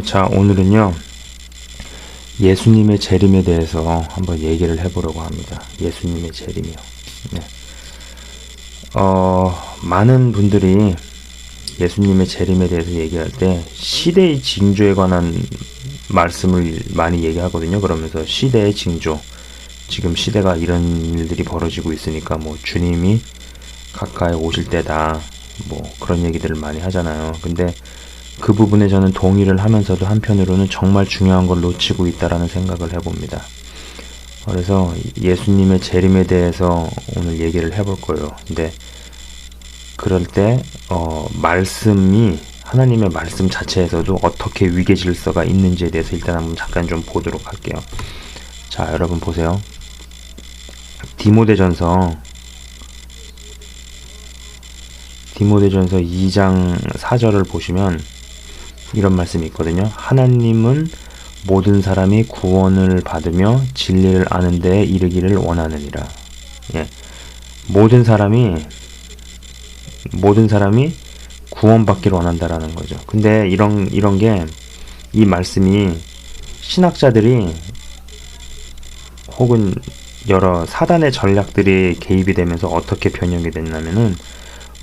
자, 오늘은요, 예수님의 재림에 대해서 한번 얘기를 해보려고 합니다. 예수님의 재림이요. 네. 많은 분들이 예수님의 재림에 대해서 얘기할 때 시대의 징조에 관한 말씀을 많이 얘기하거든요. 그러면서 시대의 징조, 지금 시대가 이런 일들이 벌어지고 있으니까 뭐 주님이 가까이 오실 때다, 뭐 그런 얘기들을 많이 하잖아요. 근데 그 부분에 저는 동의를 하면서도 한편으로는 정말 중요한 걸 놓치고 있다라는 생각을 해봅니다. 그래서 예수님의 재림에 대해서 오늘 얘기를 해볼 거예요. 근데 그럴 때 말씀이, 하나님의 말씀 자체에서도 어떻게 위계 질서가 있는지에 대해서 일단 한번 잠깐 좀 보도록 할게요. 자, 여러분 보세요. 디모데전서 2장 4절을 보시면 이런 말씀이 있거든요. 하나님은 모든 사람이 구원을 받으며 진리를 아는 데에 이르기를 원하느니라. 예. 모든 사람이 구원받기를 원한다라는 거죠. 근데 이런 게, 이 말씀이 신학자들이 혹은 여러 사단의 전략들이 개입이 되면서 어떻게 변형이 됐냐면은,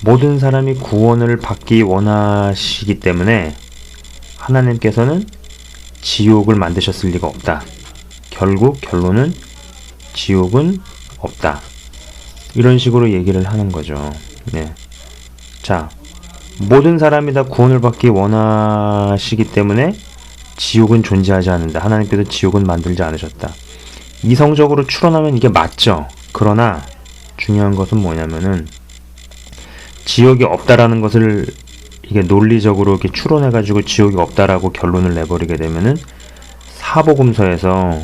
모든 사람이 구원을 받기 원하시기 때문에 하나님께서는 지옥을 만드셨을 리가 없다. 결국 결론은 지옥은 없다. 이런 식으로 얘기를 하는 거죠. 네. 자, 모든 사람이 다 구원을 받기 원하시기 때문에 지옥은 존재하지 않는다. 하나님께서 지옥은 만들지 않으셨다. 이성적으로 추론하면 이게 맞죠. 그러나 중요한 것은 뭐냐면은, 지옥이 없다라는 것을 이게 논리적으로 이렇게 추론해가지고 지옥이 없다라고 결론을 내버리게 되면은, 사복음서에서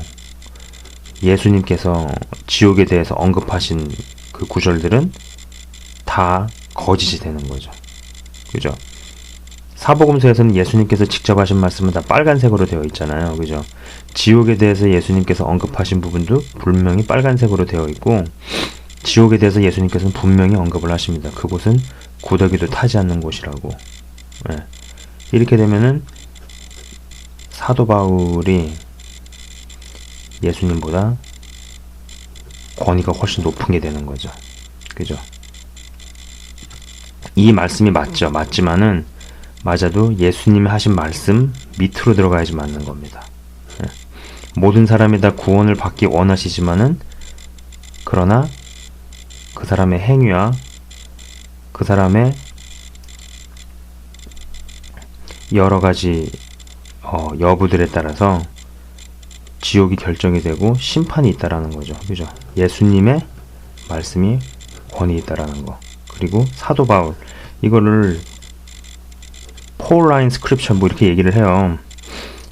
예수님께서 지옥에 대해서 언급하신 그 구절들은 다 거짓이 되는 거죠. 그죠? 사복음서에서는 예수님께서 직접 하신 말씀은 다 빨간색으로 되어 있잖아요. 그죠? 지옥에 대해서 예수님께서 언급하신 부분도 분명히 빨간색으로 되어 있고, 지옥에 대해서 예수님께서는 분명히 언급을 하십니다. 그곳은 구더기도 타지 않는 곳이라고. 네. 이렇게 되면은 사도 바울이 예수님보다 권위가 훨씬 높은 게 되는 거죠. 그죠? 이 말씀이 맞죠. 맞아도 예수님이 하신 말씀 밑으로 들어가야지 맞는 겁니다. 네. 모든 사람이 다 구원을 받기 원하시지만은, 그러나 그 사람의 행위와 그 사람의 여러 가지 여부들에 따라서 지옥이 결정이 되고 심판이 있다라는 거죠. 그죠? 예수님의 말씀이 권위 있다라는 거. 그리고 사도 바울, 이거를 폴라인 스크립처 뭐 이렇게 얘기를 해요.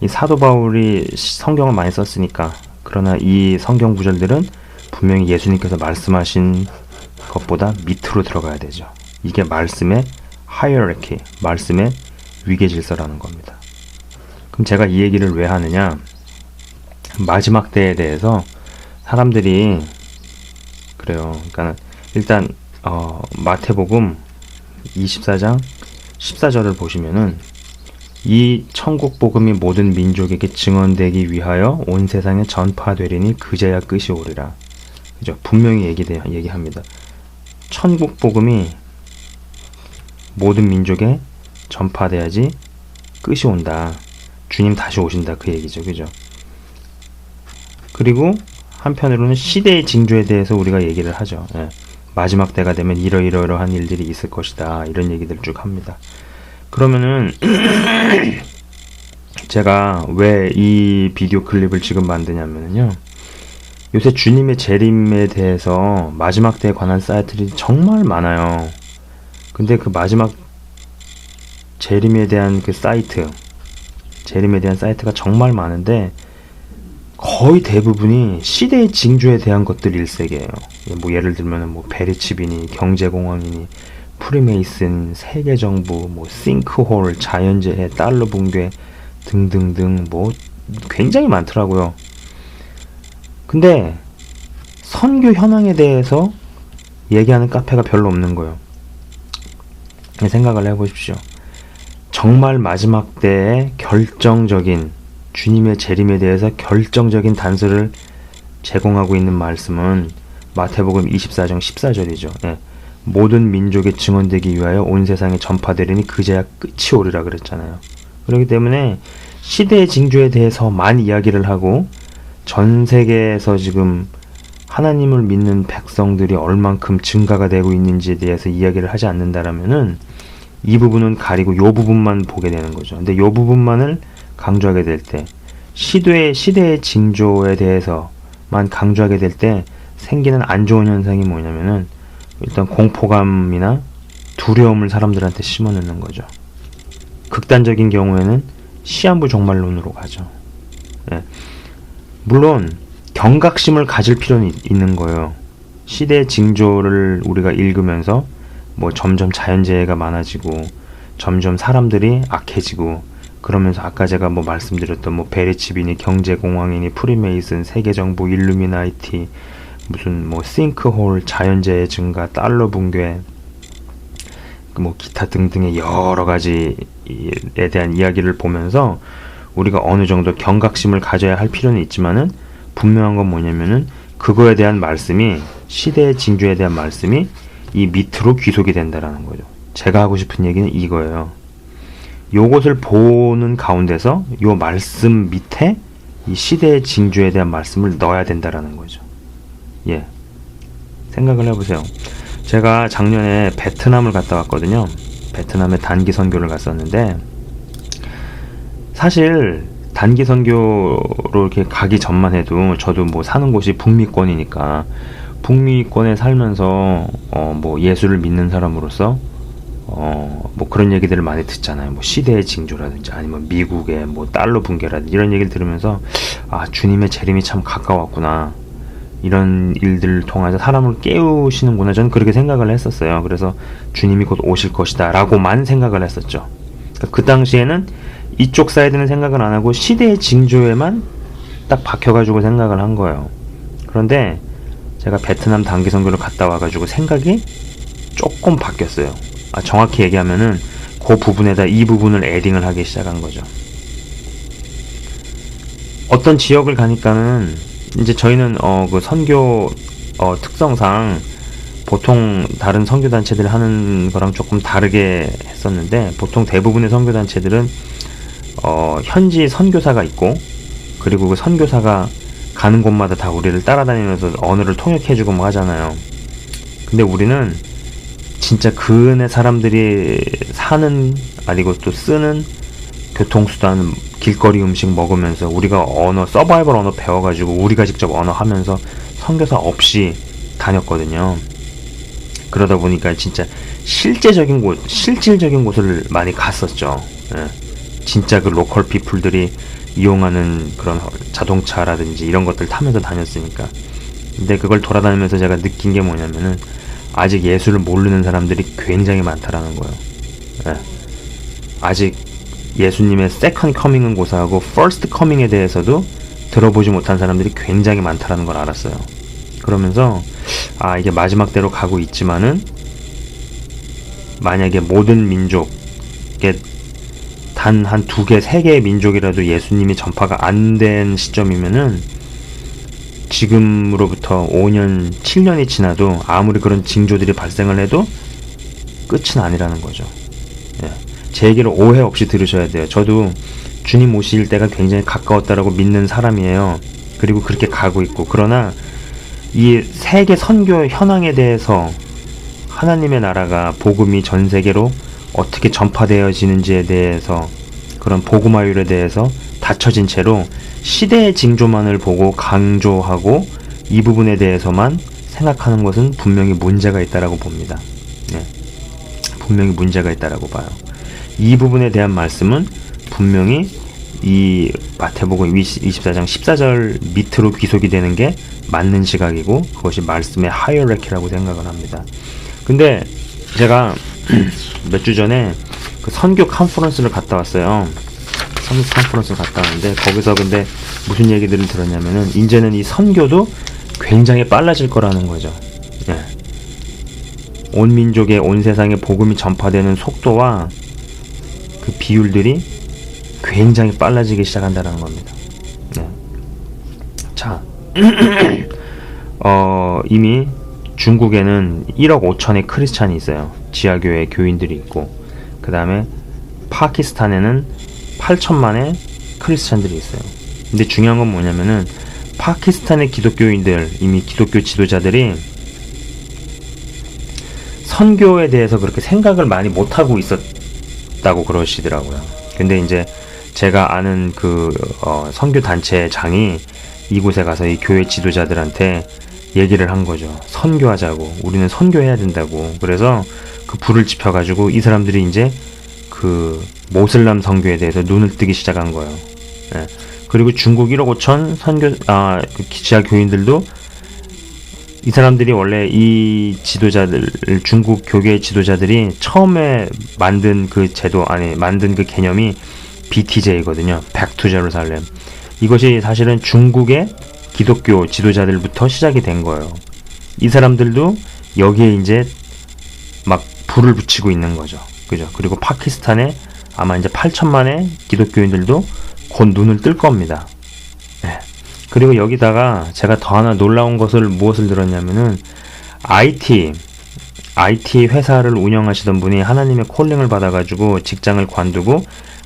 이 사도 바울이 성경을 많이 썼으니까. 그러나 이 성경 구절들은 분명히 예수님께서 말씀하신 것보다 밑으로 들어가야 되죠. 이게 말씀의 하이어라키, 말씀의 위계 질서라는 겁니다. 그럼 제가 이 얘기를 왜 하느냐? 마지막 때에 대해서 사람들이 그래요. 그러니까 일단 마태복음 24장 14절을 보시면은, 이 천국 복음이 모든 민족에게 증언되기 위하여 온 세상에 전파되리니 그제야 끝이 오리라. 그죠? 분명히 얘기합니다. 천국 복음이 모든 민족에 전파돼야지 끝이 온다. 주님 다시 오신다. 그 얘기죠. 그죠? 그리고 한편으로는 시대의 징조에 대해서 우리가 얘기를 하죠. 예. 마지막 때가 되면 이러이러한 일들이 있을 것이다. 이런 얘기들 쭉 합니다. 그러면은 제가 왜 이 비디오 클립을 지금 만드냐면요, 요새 주님의 재림에 대해서 마지막 때에 관한 사이트들이 정말 많아요. 근데 그 마지막 재림에 대한 재림에 대한 사이트가 정말 많은데, 거의 대부분이 시대의 징조에 대한 것들 일색이에요. 뭐 예를 들면 뭐 베리칩이니, 경제공황이니, 프리메이슨, 세계정부, 뭐 싱크홀, 자연재해, 달러 붕괴 등등등 뭐 굉장히 많더라고요. 근데 선교 현황에 대해서 얘기하는 카페가 별로 없는 거예요. 생각을 해보십시오. 정말 마지막 때에 결정적인 주님의 재림에 대해서 결정적인 단서를 제공하고 있는 말씀은 마태복음 24장 14절이죠. 예. 모든 민족의 증언되기 위하여 온 세상에 전파되리니 그제야 끝이 오리라 그랬잖아요. 그렇기 때문에 시대의 징조에 대해서만 이야기를 하고 전 세계에서 지금 하나님을 믿는 백성들이 얼만큼 증가가 되고 있는지에 대해서 이야기를 하지 않는다라면은 이 부분은 가리고 요 부분만 보게 되는 거죠. 근데 요 부분만을 강조하게 될 때 시대의 징조에 대해서만 강조하게 될 때 생기는 안 좋은 현상이 뭐냐면은 일단 공포감이나 두려움을 사람들한테 심어넣는 거죠. 극단적인 경우에는 시한부 종말론으로 가죠. 예. 물론 경각심을 가질 필요는 있는 거예요. 시대의 징조를 우리가 읽으면서 뭐 점점 자연재해가 많아지고 점점 사람들이 악해지고 그러면서 아까 제가 뭐 말씀드렸던 뭐 베리칩이니 경제공황이니 프리메이슨 세계정부 일루미나이티 무슨 뭐 싱크홀 자연재해 증가 달러 붕괴 뭐 기타 등등의 여러 가지에 대한 이야기를 보면서 우리가 어느 정도 경각심을 가져야 할 필요는 있지만은 분명한 건 뭐냐면은 그거에 대한 말씀이 시대의 징조에 대한 말씀이 이 밑으로 귀속이 된다라는 거죠. 제가 하고 싶은 얘기는 이거예요. 요것을 보는 가운데서 요 말씀 밑에 이 시대의 징조에 대한 말씀을 넣어야 된다라는 거죠. 예. 생각을 해보세요. 제가 작년에 베트남을 갔다 왔거든요. 베트남에 단기 선교를 갔었는데 사실 단기 선교로 이렇게 가기 전만 해도 저도 뭐 사는 곳이 북미권이니까 북미권에 살면서 뭐 예수를 믿는 사람으로서 뭐 그런 얘기들을 많이 듣잖아요. 뭐 시대의 징조라든지 아니면 미국의 뭐 달러 붕괴라든지 이런 얘기를 들으면서 아 주님의 재림이 참 가까웠구나. 이런 일들을 통해서 사람을 깨우시는구나. 저는 그렇게 생각을 했었어요. 그래서 주님이 곧 오실 것이다 라고만 생각을 했었죠. 그러니까 그 당시에는 이쪽 사이드는 생각을 안 하고 시대의 징조에만 딱 박혀가지고 생각을 한 거예요. 그런데 제가 베트남 단기 선교를 갔다 와가지고 생각이 조금 바뀌었어요. 정확히 얘기하면은 그 부분에다 이 부분을 애딩을 하기 시작한 거죠. 어떤 지역을 가니까는 이제 저희는 그 선교 특성상 보통 다른 선교단체들 하는 거랑 조금 다르게 했었는데 보통 대부분의 선교단체들은 현지 선교사가 있고 그리고 그 선교사가 가는 곳마다 다 우리를 따라다니면서 언어를 통역해주고 뭐 하잖아요. 근데 우리는 진짜 그네 사람들이 사는 아니고 또 쓰는 교통수단 길거리 음식 먹으면서 우리가 서바이벌 언어 배워가지고 우리가 직접 언어 하면서 선교사 없이 다녔거든요. 그러다 보니까 진짜 실질적인 곳을 많이 갔었죠. 예. 진짜 그 로컬 피플들이 이용하는 그런 자동차라든지 이런 것들 타면서 다녔으니까. 근데 그걸 돌아다니면서 제가 느낀 게 뭐냐면은 아직 예수를 모르는 사람들이 굉장히 많다라는 거예요. 예. 아직 예수님의 세컨 커밍은 고사하고 퍼스트 커밍에 대해서도 들어보지 못한 사람들이 굉장히 많다라는 걸 알았어요. 그러면서 이게 마지막 때로 가고 있지만은 만약에 모든 민족에 단 한 2개, 3개의 민족이라도 예수님이 전파가 안 된 시점이면은 지금으로부터 5년, 7년이 지나도 아무리 그런 징조들이 발생을 해도 끝은 아니라는 거죠. 예. 제 얘기를 오해 없이 들으셔야 돼요. 저도 주님 오실 때가 굉장히 가까웠다라고 믿는 사람이에요. 그리고 그렇게 가고 있고. 그러나 이 세계 선교 현황에 대해서 하나님의 나라가 복음이 전 세계로 어떻게 전파되어지는지에 대해서 그런 복음화율에 대해서 닫혀진 채로 시대의 징조만을 보고 강조하고 이 부분에 대해서만 생각하는 것은 분명히 문제가 있다라고 봅니다. 네. 분명히 문제가 있다라고 봐요. 이 부분에 대한 말씀은 분명히 이 마태복음 24장 14절 밑으로 귀속이 되는 게 맞는 시각이고 그것이 말씀의 하이어라키라고 생각을 합니다. 근데 제가 몇 주 전에 그 선교 컨퍼런스를 갔다 왔어요. 선교 컨퍼런스를 갔다 왔는데 거기서 근데 무슨 얘기들을 들었냐면은 이제는 이 선교도 굉장히 빨라질 거라는 거죠. 예. 온 민족에 온 세상에 복음이 전파되는 속도와 그 비율들이 굉장히 빨라지기 시작한다는 겁니다. 네. 자, 이미 중국에는 1억 5천의 크리스찬이 있어요. 지하교회 교인들이 있고, 그 다음에 파키스탄에는 8천만의 크리스찬들이 있어요. 근데 중요한 건 뭐냐면은 파키스탄의 기독교인들, 이미 기독교 지도자들이 선교에 대해서 그렇게 생각을 많이 못하고 있었다고 그러시더라고요. 근데 이제 제가 아는 그 선교 단체장이 이곳에 가서 이 교회 지도자들한테 얘기를 한 거죠. 선교하자고, 우리는 선교해야 된다고. 그래서 그 불을 지펴가지고 이 사람들이 이제 그 모슬람 선교에 대해서 눈을 뜨기 시작한 거예요. 예. 그리고 중국 1억 5천 그 지하 교인들도 이 사람들이 원래 이 지도자들, 중국 교계 지도자들이 처음에 만든 그 제도 안에 만든 그 개념이 BTJ거든요. Back to Jerusalem. 이것이 사실은 중국의 기독교 지도자들부터 시작이 된 거예요. 이 사람들도 여기에 이제 막 불을 붙이고 있는 거죠. 그죠? 그리고 파키스탄에 아마 이제 8천만의 기독교인들도 곧 눈을 뜰 겁니다. 네. 그리고 여기다가 제가 더 하나 놀라운 것을 무엇을 들었냐면은 IT 회사를 운영하시던 분이 하나님의 콜링을 받아가지고 직장을 관두고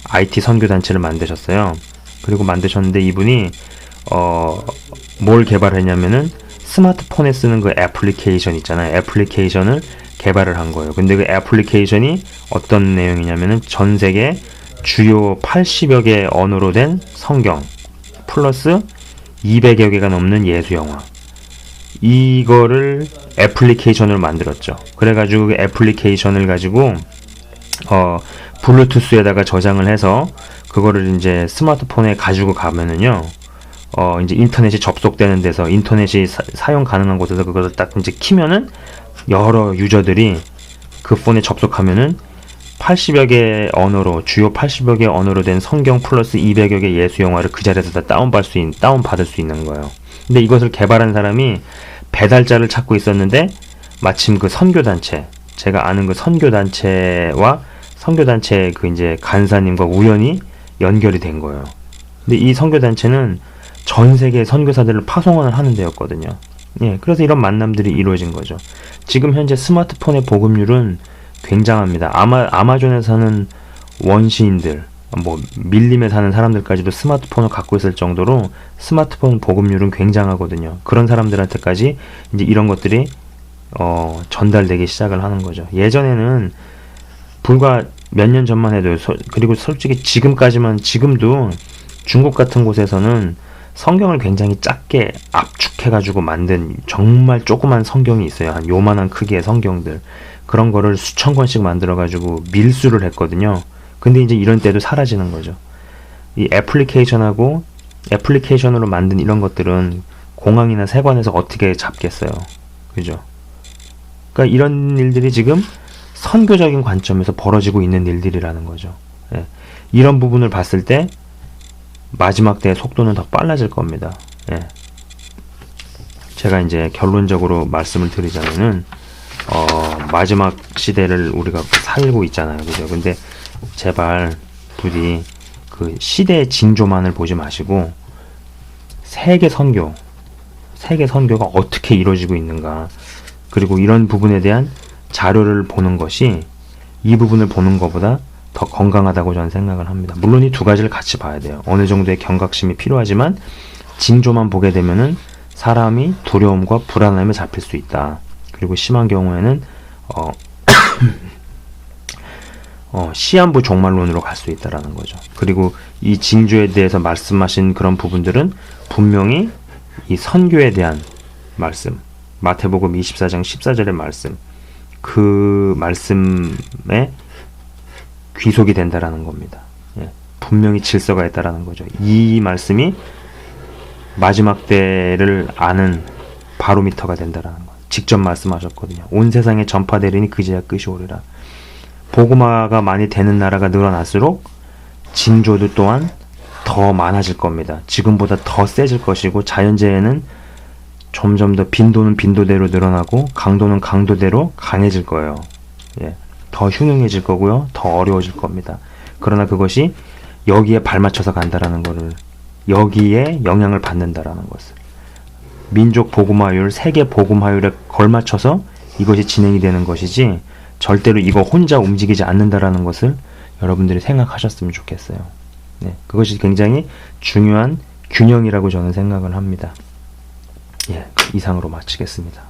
IT 선교단체를 만드셨어요. 그리고 만드셨는데 이분이 뭘 개발했냐면은 스마트폰에 쓰는 그 애플리케이션 있잖아요. 애플리케이션을 개발을 한 거예요. 근데 그 애플리케이션이 어떤 내용이냐면은 전 세계 주요 80여 개 언어로 된 성경 플러스 200여 개가 넘는 예수 영화, 이거를 애플리케이션으로 만들었죠. 그래가지고 그 애플리케이션을 가지고 블루투스에다가 저장을 해서 그거를 이제 스마트폰에 가지고 가면은요, 이제 인터넷이 접속되는 데서 인터넷이 사용 가능한 곳에서 그것을 딱 이제 키면은 여러 유저들이 그 폰에 접속하면은 80여 개 언어로, 주요 80여 개 언어로 된 성경 플러스 200여 개 예수 영화를 그 자리에서 다 다운받을 수 있는 거예요. 근데 이것을 개발한 사람이 배달자를 찾고 있었는데 마침 그 선교단체, 제가 아는 그 선교단체와 선교단체 그 이제 간사님과 우연히 연결이 된 거예요. 근데 이 선교단체는 전 세계 선교사들을 파송을 하는 데였거든요. 예, 그래서 이런 만남들이 이루어진 거죠. 지금 현재 스마트폰의 보급률은 굉장합니다. 아마존에 사는 원시인들, 뭐 밀림에 사는 사람들까지도 스마트폰을 갖고 있을 정도로 스마트폰 보급률은 굉장하거든요. 그런 사람들한테까지 이제 이런 것들이 전달되기 시작을 하는 거죠. 예전에는 불과 몇 년 전만 해도 그리고 솔직히 지금도 중국 같은 곳에서는 성경을 굉장히 작게 압축해가지고 만든 정말 조그만 성경이 있어요. 한 요만한 크기의 성경들. 그런 거를 수천 권씩 만들어가지고 밀수를 했거든요. 근데 이제 이런 때도 사라지는 거죠. 이 애플리케이션으로 만든 이런 것들은 공항이나 세관에서 어떻게 잡겠어요. 그죠? 그러니까 이런 일들이 지금 선교적인 관점에서 벌어지고 있는 일들이라는 거죠. 예. 이런 부분을 봤을 때 마지막 때의 속도는 더 빨라질 겁니다. 예. 제가 이제 결론적으로 말씀을 드리자면은 마지막 시대를 우리가 살고 있잖아요. 그죠? 근데 제발 부디 그 시대의 징조만을 보지 마시고 세계 선교가 어떻게 이루어지고 있는가, 그리고 이런 부분에 대한 자료를 보는 것이 이 부분을 보는 것보다 더 건강하다고 저는 생각을 합니다. 물론 이 두 가지를 같이 봐야 돼요. 어느 정도의 경각심이 필요하지만 징조만 보게 되면은 사람이 두려움과 불안함에 잡힐 수 있다. 그리고 심한 경우에는 시한부 종말론으로 갈 수 있다라는 거죠. 그리고 이 징조에 대해서 말씀하신 그런 부분들은 분명히 이 선교에 대한 말씀, 마태복음 24장 14절의 말씀, 그 말씀에 귀속이 된다라는 겁니다. 예, 분명히 질서가 있다라는 거죠. 이 말씀이 마지막 때를 아는 바로미터가 된다라는 거. 직접 말씀하셨거든요. 온 세상에 전파되리니 그제야 끝이 오리라. 복음화가 많이 되는 나라가 늘어날수록 징조도 또한 더 많아질 겁니다. 지금보다 더 세질 것이고, 자연재해는 점점 더 빈도는 빈도대로 늘어나고 강도는 강도대로 강해질 거예요. 예, 더 흉흉해질 거고요. 더 어려워질 겁니다. 그러나 그것이 여기에 발맞춰서 간다라는 거를, 여기에 영향을 받는다라는 것을, 민족 복음화율, 세계 복음화율에 걸맞춰서 이것이 진행이 되는 것이지 절대로 이거 혼자 움직이지 않는다라는 것을 여러분들이 생각하셨으면 좋겠어요. 네, 그것이 굉장히 중요한 균형이라고 저는 생각을 합니다. 예, 이상으로 마치겠습니다.